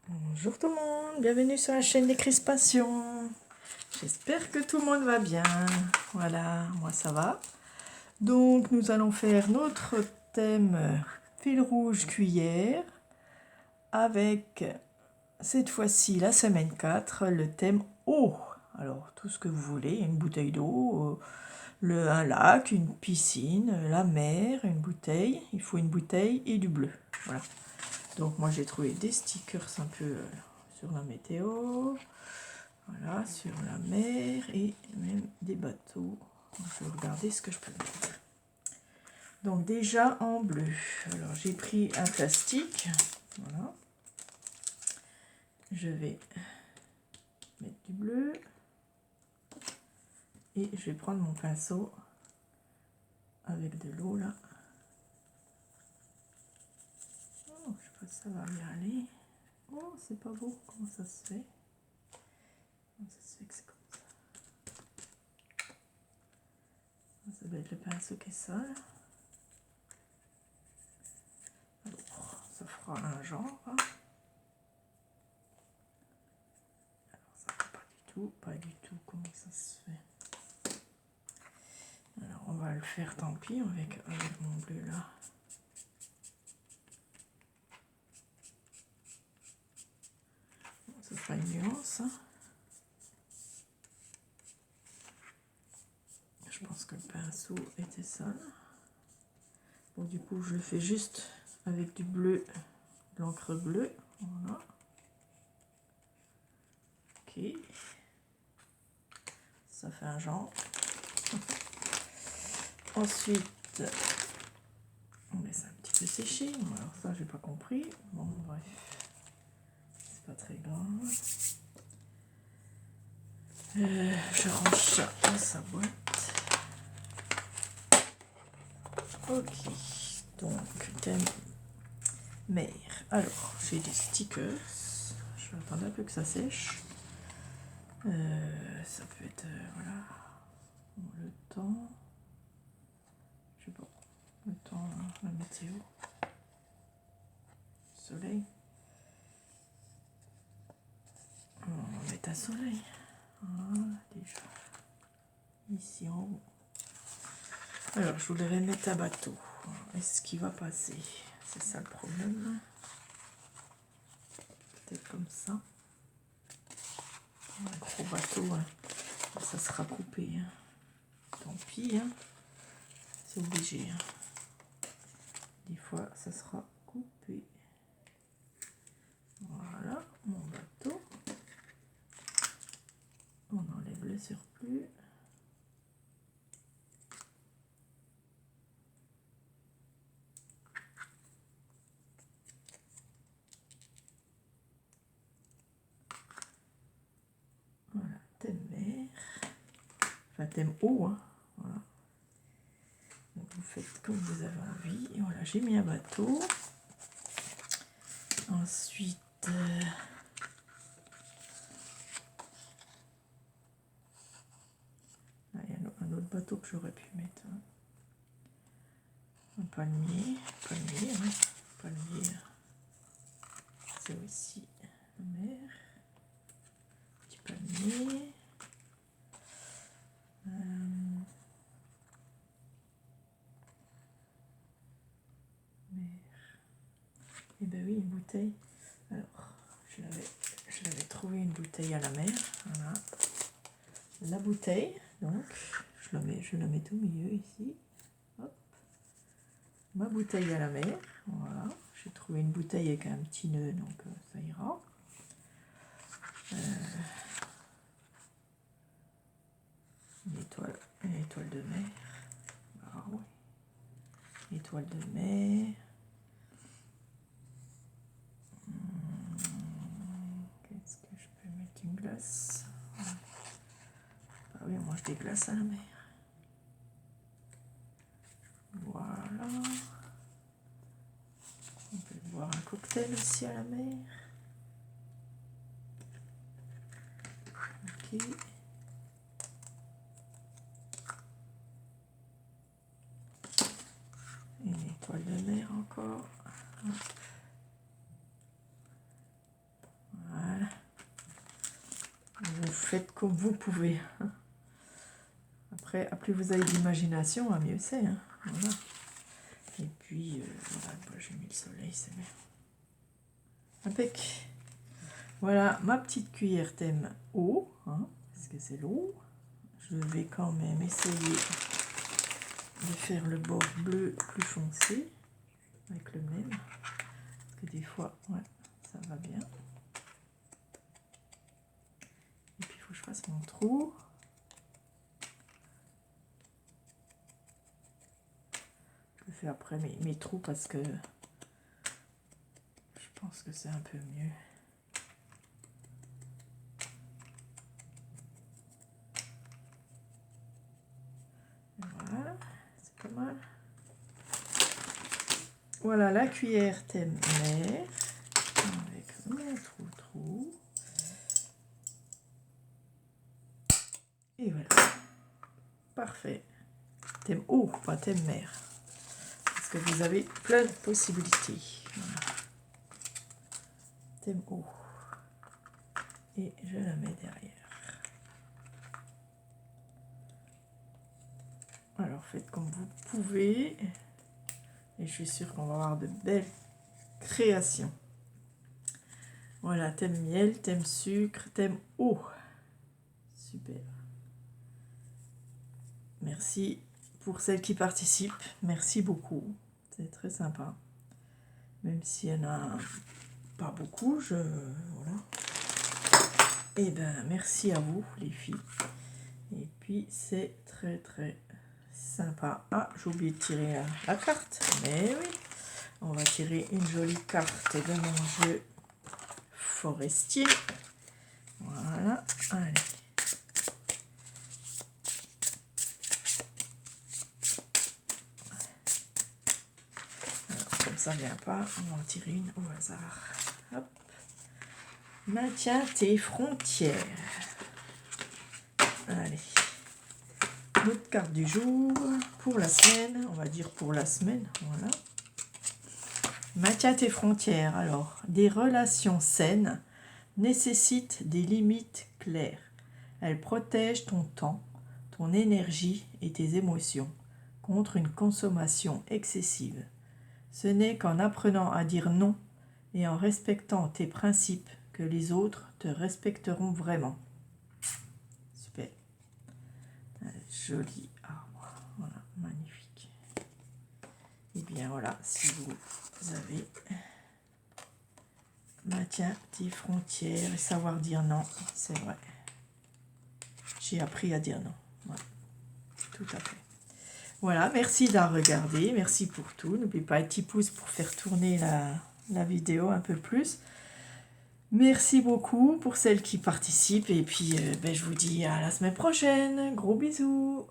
Bonjour tout le monde, bienvenue sur la chaîne des Crispations. J'espère que tout le monde va bien. Voilà, moi ça va. Donc nous allons faire notre thème fil rouge cuillère avec cette fois-ci la semaine 4, le thème eau. Alors tout ce que vous voulez, une bouteille d'eau, un lac, une piscine, la mer, une bouteille. Il faut une bouteille et du bleu. Voilà. Donc moi j'ai trouvé des stickers un peu sur la météo, voilà, sur la mer et même des bateaux. Donc, je vais regarder ce que je peux mettre. Donc déjà en bleu, alors j'ai pris un plastique, voilà. Je vais mettre du bleu et je vais prendre mon pinceau avec de l'eau là. Oh, je sais pas si ça va bien aller. Oh, c'est pas beau, comment ça se fait? Comment ça se fait que c'est comme ça? Ça doit être le pinceau qui est sale. Alors, ça fera un genre. Hein. Alors, ça va pas du tout comment ça se fait. Alors, on va le faire, tant pis, avec mon bleu là. Bon, ça fera une nuance. Hein. Je pense que le pinceau était sale. Bon, du coup, je le fais juste avec du bleu, de l'encre bleue. Voilà. Ok. Ça fait un genre. Ensuite, on laisse un petit peu sécher. Bon, alors ça, j'ai pas compris. Bon, bref. C'est pas très grave. Je range ça dans sa boîte. Ok, donc thème mer. Alors, j'ai des stickers. Je vais attendre un peu que ça sèche. Ça peut être, voilà, le temps. Je sais pas, le temps, la météo. Soleil. On va mettre un soleil. Voilà, déjà. Ici en haut. Alors, je voudrais mettre un bateau. Est-ce qu'il va passer? C'est ça le problème. Peut-être comme ça. Un gros bateau, hein. Ça sera coupé. Hein. Tant pis, hein. C'est obligé. Hein. Des fois, ça sera coupé. Voilà, mon bateau. On enlève le surplus. Voilà, thème vert. Enfin, thème eau. Hein. Voilà. Donc, vous faites comme vous avez envie. Et voilà, j'ai mis un bateau. Ensuite, il y a un autre bateau que j'aurais pu mettre. Hein. Un palmier. Palmier, hein. Palmier. C'est aussi la mer. Petit palmier. Et ben oui, une bouteille. Alors, je l'avais trouvé une bouteille à la mer. Voilà. La bouteille, donc, je la mets au milieu ici. Hop. Ma bouteille à la mer. Voilà. J'ai trouvé une bouteille avec un petit nœud, donc ça ira. Une étoile de mer. Ah oui. Étoile de mer. Qu'est-ce que je peux mettre? Une glace. Ah oui, on mange des glaces à la mer. Voilà. On peut boire un cocktail aussi à la mer. Ok. Une étoile de mer encore. Hop. faites comme vous pouvez. Après, plus vous avez d'imagination, mieux c'est. Hein. Voilà. Et puis, voilà, j'ai mis le soleil, c'est bien. Impec. Voilà, ma petite cuillère thème eau, hein, parce que c'est l'eau. Je vais quand même essayer de faire le bord bleu plus foncé avec le même. Parce que des fois, ouais, ça va bien. Et puis, il faut que je fasse mon trou. Je fais après mes trous parce que je pense que c'est un peu mieux. Voilà, c'est pas mal. Voilà la cuillère thème mer avec mon trou. Et voilà, parfait. Thème eau, pas thème mer. Parce que vous avez plein de possibilités. Voilà. Thème eau. Et je la mets derrière. Alors faites comme vous pouvez. Et je suis sûre qu'on va avoir de belles créations. Voilà, thème miel, thème sucre, thème eau. Super. Merci pour celles qui participent. Merci beaucoup. C'est très sympa. Même s'il n'y en a pas beaucoup, voilà. Et ben merci à vous les filles. Et puis c'est très très sympa. Ah, j'ai oublié de tirer la carte. Mais oui, on va tirer une jolie carte de mon jeu forestier. Voilà, allez. Alors, comme ça vient pas, on va en tirer une au hasard. Hop. Maintiens tes frontières. Allez. Notre carte du jour pour la semaine, on va dire pour la semaine, voilà. Maintiens tes frontières. Alors, des relations saines nécessitent des limites claires. Elles protègent ton temps, ton énergie et tes émotions contre une consommation excessive. Ce n'est qu'en apprenant à dire non et en respectant tes principes que les autres te respecteront vraiment. Super. Joli arbre. Voilà, magnifique. Et bien voilà, si vous avez maintiens tes frontières et savoir dire non, c'est vrai. J'ai appris à dire non. Ouais, tout à fait. Voilà, merci d'avoir regardé, merci pour tout. N'oubliez pas un petit pouce pour faire tourner la vidéo un peu plus. Merci beaucoup pour celles qui participent et puis je vous dis à la semaine prochaine. Gros bisous.